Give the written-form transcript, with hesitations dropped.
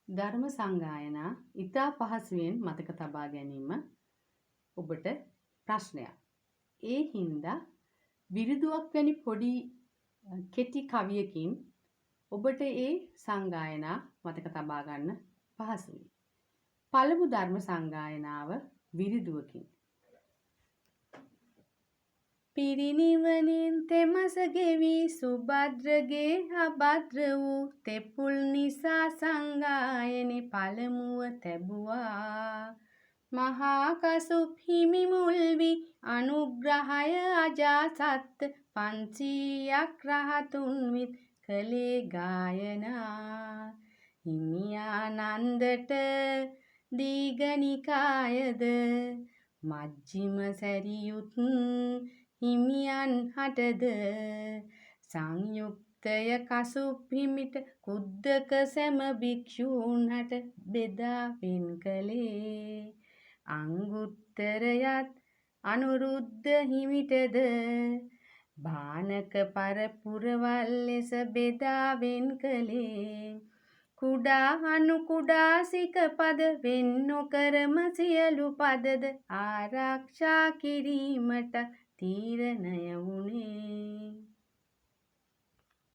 ධර්ම සංගායනා ඉතා පහසුවෙන් මතක තබා ගැනීම ඔබට ප්‍රශ්නයක්. ඒ හින්දා විරිදුවක් වැනි පොඩි කෙටි කවියකින් ඔබට ඒ සංගායනා මතක තබා ගන්න පහසුයි. පළමු ධර්ම සංගායනාව විරිදුවකින්. පිරිනිවනින් තෙමස ගෙවි සුභද්‍රගේ අභද්‍ර වූ තෙපුල් නිසා සංගායනේ පළමුව තැබුවා. මහා කසුප් හිමි මුල් වී අනුග්‍රහය අජාසත් 500ක් රහතුන් විත් කළේ ගායනා. හිමියානන්දට දීඝනිකායද මජ්ක්‍ධිම සැරියුත් හිමියන් හටද සංයුක්තය කසුප් හිමිට කුද්දක සැම භික්ෂූන් හට බෙදා වෙන් කළේ. අංගුත්තරයත් අනුරුද්ධ හිමිටද භානක පරපුරවල් ලෙස බෙදා වෙන් කළේ. කුඩා අනු කුඩා සිකපද වෙන් නොකරම සියලු පදද ආරක්ෂා කිරීමට තීරණය වුණේ.